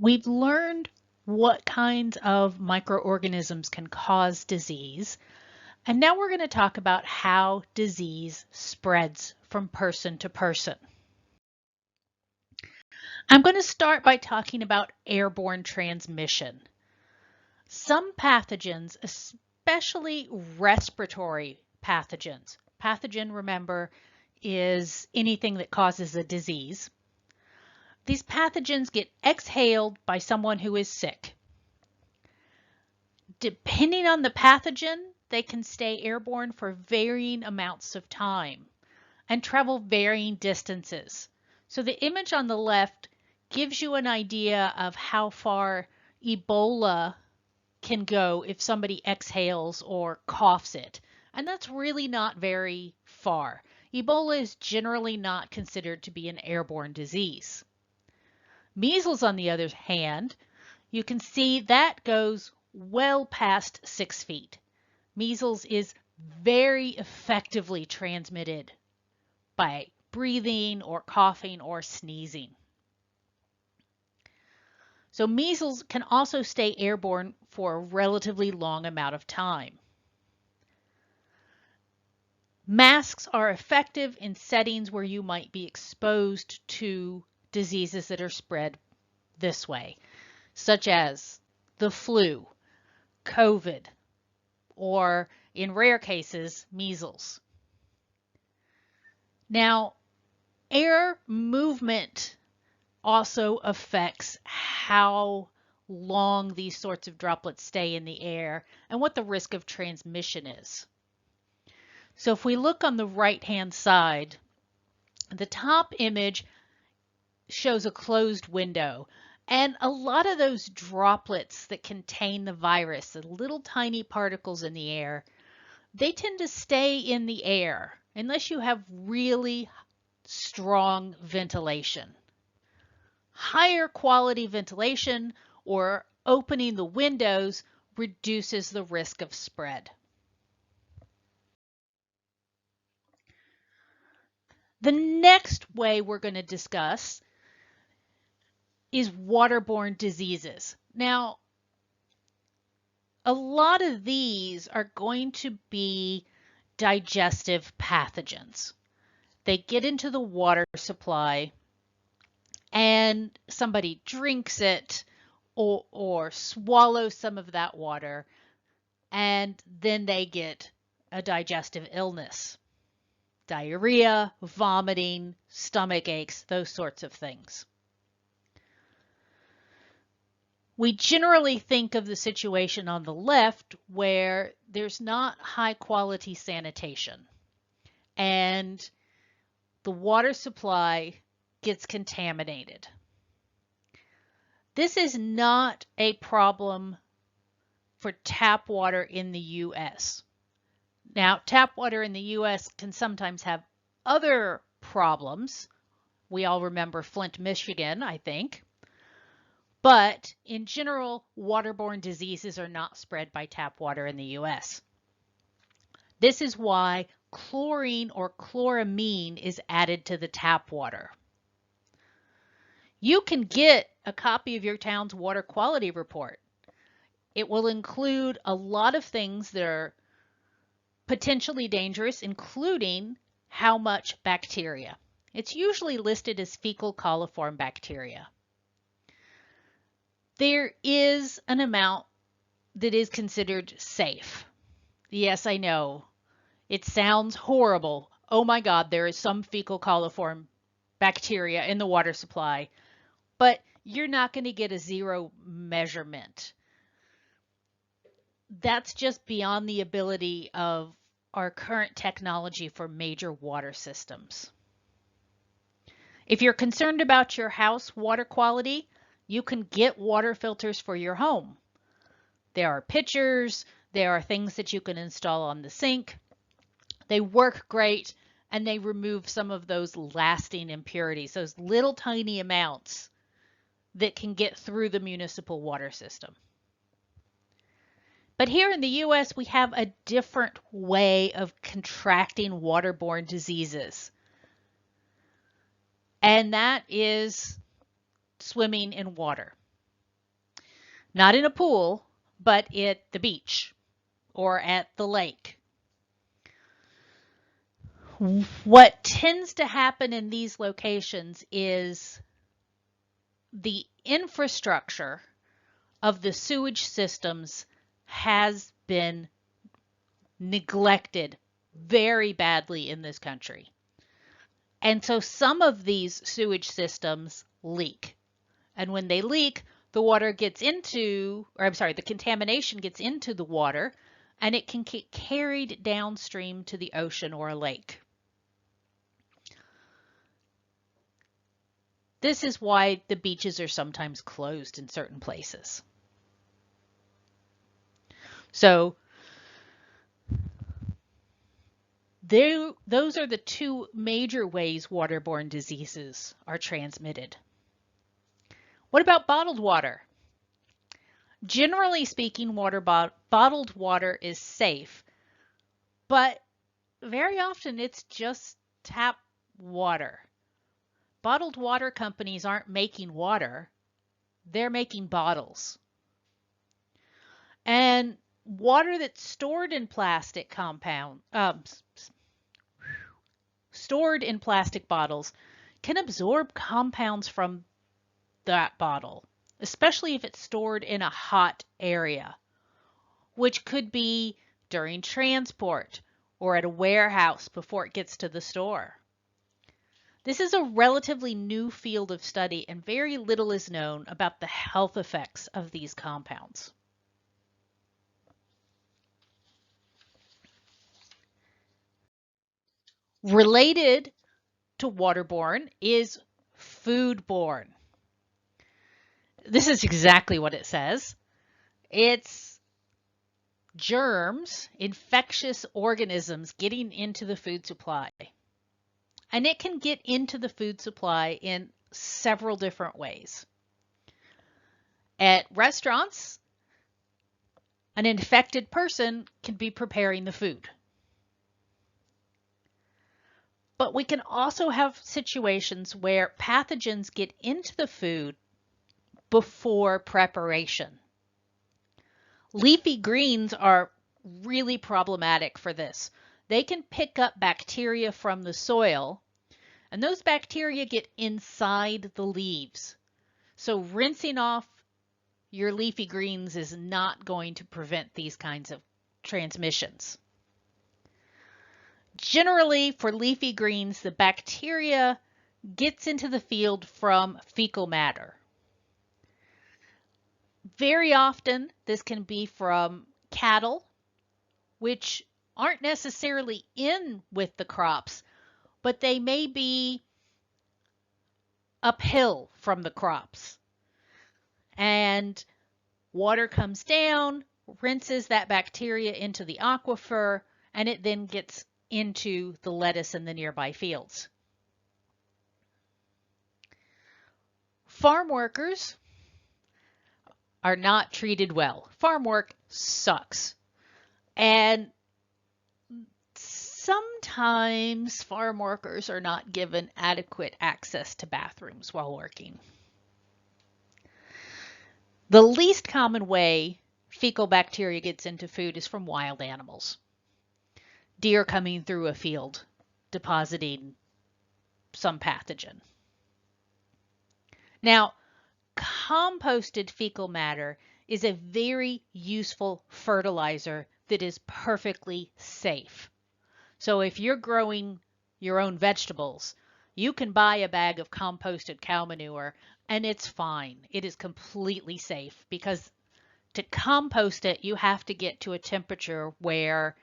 We've learned what kinds of microorganisms can cause disease, and now we're going to talk about how disease spreads from person to person. I'm going to start by talking about airborne transmission. Some pathogens, especially respiratory pathogens, pathogen, remember, is anything that causes a disease. These pathogens get exhaled by someone who is sick. Depending on the pathogen, they can stay airborne for varying amounts of time and travel varying distances. So the image on the left gives you an idea of how far Ebola can go if somebody exhales or coughs it. And that's really not very far. Ebola is generally not considered to be an airborne disease. Measles, on the other hand, you can see that goes well past 6 feet. Measles is very effectively transmitted by breathing or coughing or sneezing. So measles can also stay airborne for a relatively long amount of time. Masks are effective in settings where you might be exposed to diseases that are spread this way, such as the flu, COVID, or in rare cases, measles. Now, air movement also affects how long these sorts of droplets stay in the air and what the risk of transmission is. So if we look on the right-hand side, the top image shows a closed window. And a lot of those droplets that contain the virus, the little tiny particles in the air, they tend to stay in the air unless you have really strong ventilation. Higher quality ventilation or opening the windows reduces the risk of spread. The next way we're going to discuss is waterborne diseases. Now, a lot of these are going to be digestive pathogens. They get into the water supply and somebody drinks it or swallows some of that water, and then they get a digestive illness. Diarrhea, vomiting, stomach aches, those sorts of things. We generally think of the situation on the left where there's not high quality sanitation and the water supply gets contaminated. This is not a problem for tap water in the US. Now, tap water in the US can sometimes have other problems. We all remember Flint, Michigan, I think. But in general, waterborne diseases are not spread by tap water in the US. This is why chlorine or chloramine is added to the tap water. You can get a copy of your town's water quality report. It will include a lot of things that are potentially dangerous, including how much bacteria. It's usually listed as fecal coliform bacteria. There is an amount that is considered safe. Yes, I know. It sounds horrible. Oh my God, there is some fecal coliform bacteria in the water supply, but you're not going to get a zero measurement. That's just beyond the ability of our current technology for major water systems. If you're concerned about your house water quality, you can get water filters for your home. There are pitchers, there are things that you can install on the sink. They work great and they remove some of those lasting impurities, those little tiny amounts that can get through the municipal water system. But here in the US, we have a different way of contracting waterborne diseases. And that is swimming in water. Not in a pool, but at the beach or at the lake. What tends to happen in these locations is the infrastructure of the sewage systems has been neglected very badly in this country. And so some of these sewage systems leak. And when they leak, the water gets into, or I'm sorry, the contamination gets into the water, and it can get carried downstream to the ocean or a lake. This is why the beaches are sometimes closed in certain places. So those are the two major ways waterborne diseases are transmitted. What about bottled water? Generally speaking, bottled water is safe, but very often it's just tap water. Bottled water companies aren't making water, they're making bottles. And water that's stored in plastic bottles can absorb compounds from that bottle, especially if it's stored in a hot area, which could be during transport or at a warehouse before it gets to the store. This is a relatively new field of study, and very little is known about the health effects of these compounds. Related to waterborne is foodborne. This is exactly what it says. It's germs, infectious organisms getting into the food supply. And it can get into the food supply in several different ways. At restaurants, an infected person can be preparing the food. But we can also have situations where pathogens get into the food before preparation. Leafy greens are really problematic for this. They can pick up bacteria from the soil, and those bacteria get inside the leaves. So rinsing off your leafy greens is not going to prevent these kinds of transmissions. Generally, for leafy greens, the bacteria gets into the field from fecal matter. Very often, this can be from cattle, which aren't necessarily in with the crops, but they may be uphill from the crops. And water comes down, rinses that bacteria into the aquifer, and it then gets into the lettuce in the nearby fields. Farm workers are not treated well. Farm work sucks. And sometimes farm workers are not given adequate access to bathrooms while working. The least common way fecal bacteria gets into food is from wild animals. Deer coming through a field, depositing some pathogen. Now, composted fecal matter is a very useful fertilizer that is perfectly safe. So if you're growing your own vegetables, you can buy a bag of composted cow manure and it's fine. It is completely safe because to compost it, you have to get to a temperature where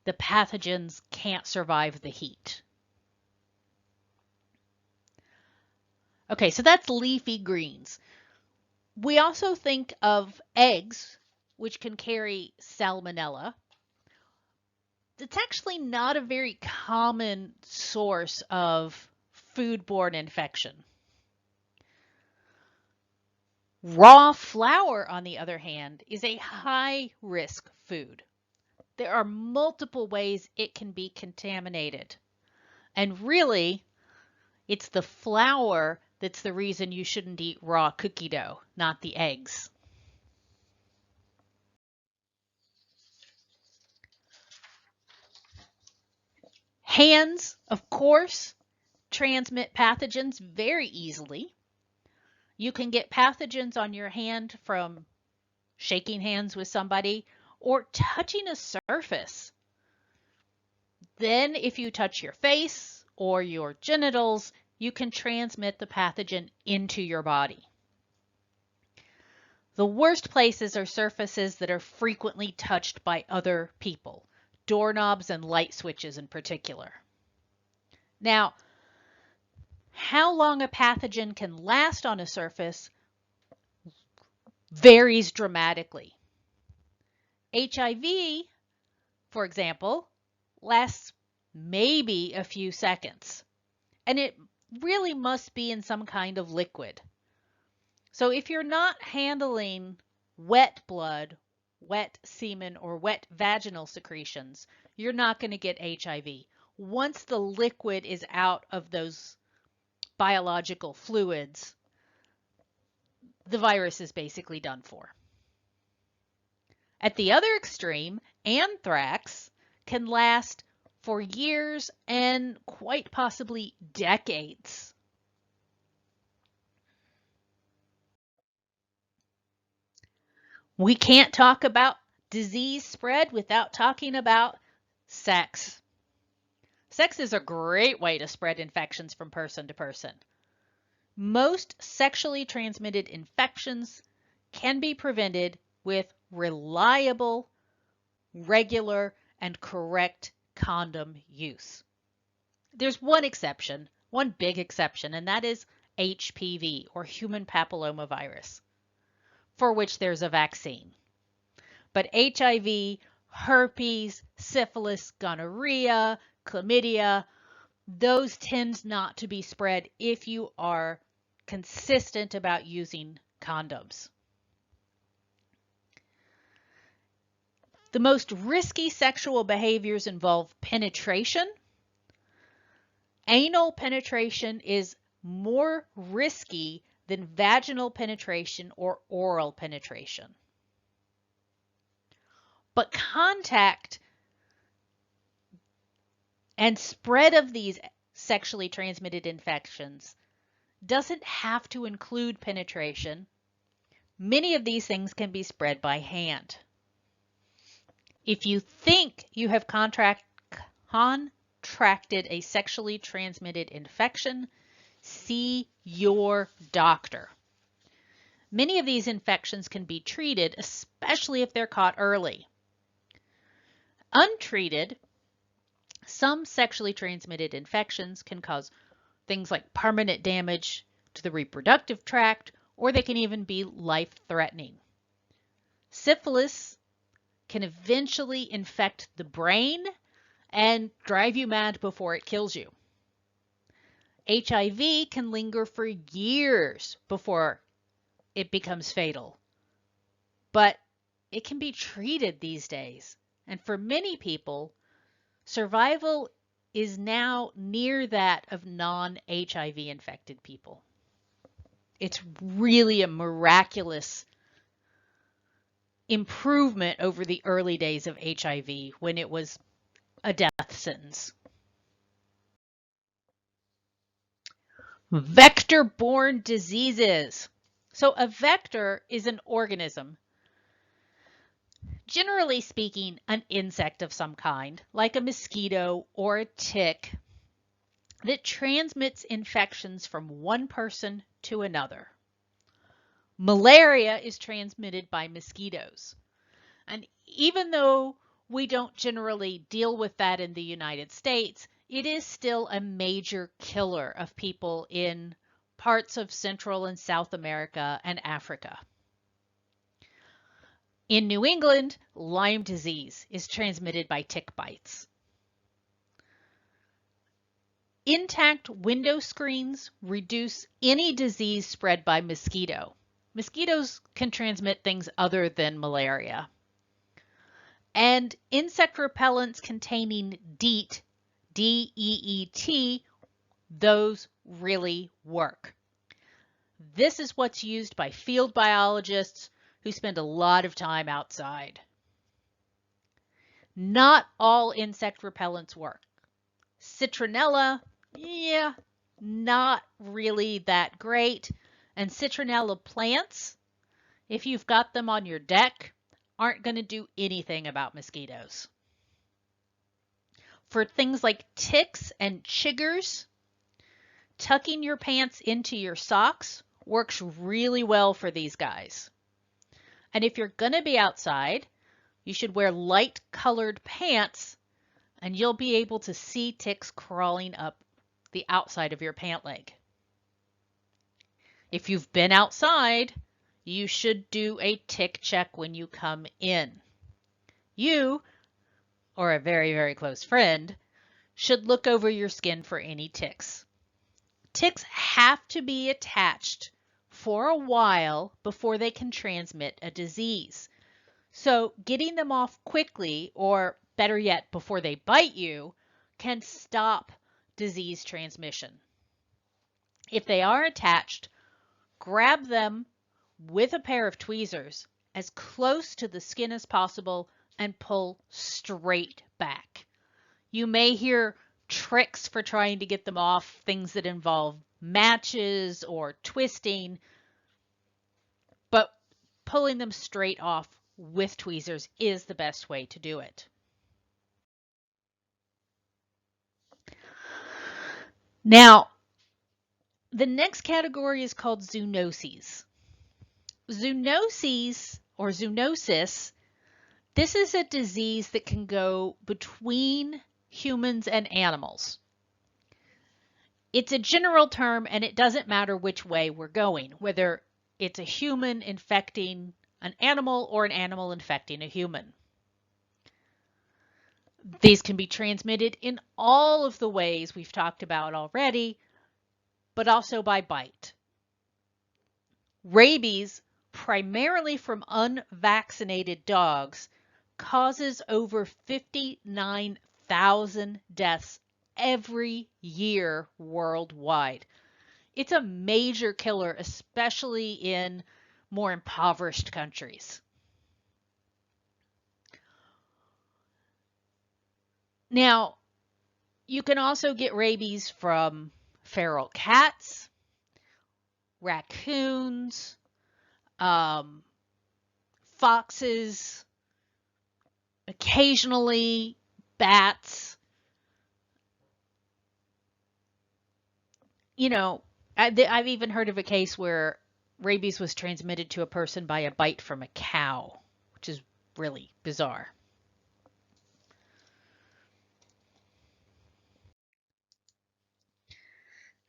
the pathogens can't survive the heat. Okay, so that's leafy greens. We also think of eggs, which can carry salmonella. It's actually not a very common source of foodborne infection. Raw flour, on the other hand, is a high-risk food. There are multiple ways it can be contaminated. And really, it's the flour that's the reason you shouldn't eat raw cookie dough, not the eggs. Hands, of course, transmit pathogens very easily. You can get pathogens on your hand from shaking hands with somebody or touching a surface. Then if you touch your face or your genitals, you can transmit the pathogen into your body. The worst places are surfaces that are frequently touched by other people, doorknobs and light switches in particular. Now, how long a pathogen can last on a surface varies dramatically. HIV, for example, lasts maybe a few seconds, and it really must be in some kind of liquid. So if you're not handling wet blood, wet semen, or wet vaginal secretions, you're not going to get HIV. Once the liquid is out of those biological fluids, the virus is basically done for. At the other extreme, anthrax can last for years and quite possibly decades. We can't talk about disease spread without talking about sex. Sex is a great way to spread infections from person to person. Most sexually transmitted infections can be prevented with reliable, regular, and correct condom use. There's one exception, one big exception, and that is HPV, or human papillomavirus, for which there's a vaccine. But HIV, herpes, syphilis, gonorrhea, chlamydia, those tend not to be spread if you are consistent about using condoms. The most risky sexual behaviors involve penetration. Anal penetration is more risky than vaginal penetration or oral penetration. But contact and spread of these sexually transmitted infections doesn't have to include penetration. Many of these things can be spread by hand. If you think you have contracted a sexually transmitted infection, see your doctor. Many of these infections can be treated, especially if they're caught early. Untreated, some sexually transmitted infections can cause things like permanent damage to the reproductive tract, or they can even be life-threatening. Syphilis can eventually infect the brain and drive you mad before it kills you. HIV can linger for years before it becomes fatal, but it can be treated these days. And for many people, survival is now near that of non-HIV infected people. It's really a miraculous improvement over the early days of HIV when it was a death sentence. Vector-borne diseases. So a vector is an organism, generally speaking, an insect of some kind, like a mosquito or a tick, that transmits infections from one person to another. Malaria is transmitted by mosquitoes. And even though we don't generally deal with that in the United States, it is still a major killer of people in parts of Central and South America and Africa. In New England, Lyme disease is transmitted by tick bites. Intact window screens reduce any disease spread by mosquito. Mosquitoes can transmit things other than malaria. And insect repellents containing DEET, D-E-E-T, those really work. This is what's used by field biologists who spend a lot of time outside. Not all insect repellents work. Citronella, yeah, not really that great. And citronella plants, if you've got them on your deck, aren't going to do anything about mosquitoes. For things like ticks and chiggers, tucking your pants into your socks works really well for these guys. And if you're going to be outside, you should wear light colored pants and you'll be able to see ticks crawling up the outside of your pant leg. If you've been outside, you should do a tick check when you come in. You, or a very, very close friend, should look over your skin for any ticks. Ticks have to be attached for a while before they can transmit a disease. So getting them off quickly, or better yet, before they bite you, can stop disease transmission. If they are attached, grab them with a pair of tweezers as close to the skin as possible and pull straight back. You may hear tricks for trying to get them off, things that involve matches or twisting, but pulling them straight off with tweezers is the best way to do it. Now, the next category is called zoonoses. Zoonoses or zoonosis, this is a disease that can go between humans and animals. It's a general term and it doesn't matter which way we're going, whether it's a human infecting an animal or an animal infecting a human. These can be transmitted in all of the ways we've talked about already, but also by bite. Rabies, primarily from unvaccinated dogs, causes over 59,000 deaths every year worldwide. It's a major killer, especially in more impoverished countries. Now, you can also get rabies from feral cats, raccoons, foxes, occasionally bats. You know, I've even heard of a case where rabies was transmitted to a person by a bite from a cow, which is really bizarre.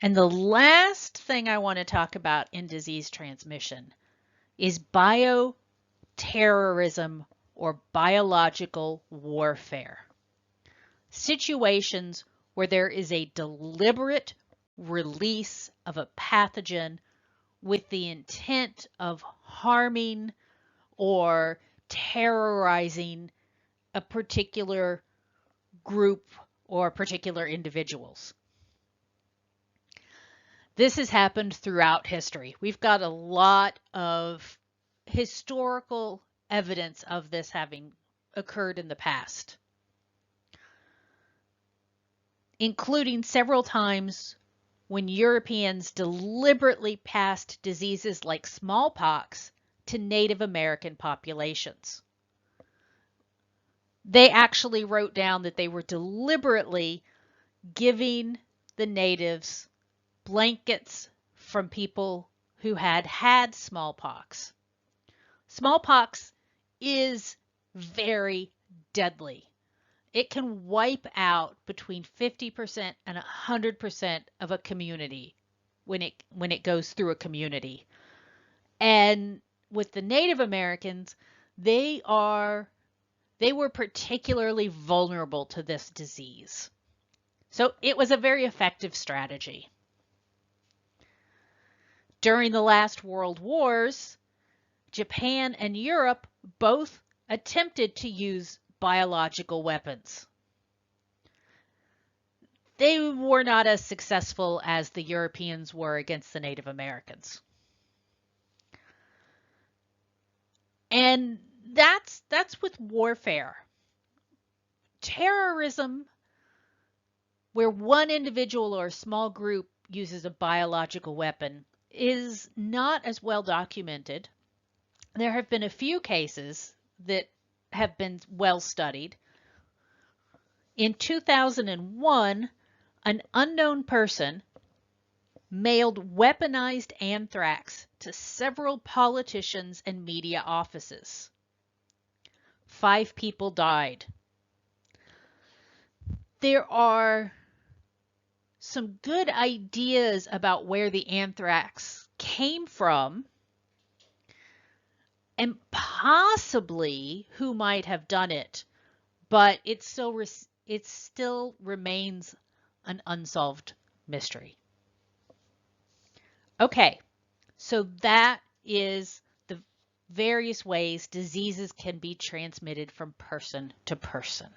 And the last thing I want to talk about in disease transmission is bioterrorism or biological warfare. Situations where there is a deliberate release of a pathogen with the intent of harming or terrorizing a particular group or particular individuals. This has happened throughout history. We've got a lot of historical evidence of this having occurred in the past, including several times when Europeans deliberately passed diseases like smallpox to Native American populations. They actually wrote down that they were deliberately giving the natives blankets from people who had had smallpox. Smallpox is very deadly. It can wipe out between 50% and 100% of a community when it goes through a community. And with the Native Americans, they were particularly vulnerable to this disease. So it was a very effective strategy. During the last world wars, Japan and Europe both attempted to use biological weapons. They were not as successful as the Europeans were against the Native Americans. And that's with warfare. Terrorism where one individual or a small group uses a biological weapon is not as well documented. There have been a few cases that have been well studied. In 2001, an unknown person mailed weaponized anthrax to several politicians and media offices. 5 people died. There are some good ideas about where the anthrax came from and possibly who might have done it, but it still remains an unsolved mystery. Okay, so that is the various ways diseases can be transmitted from person to person.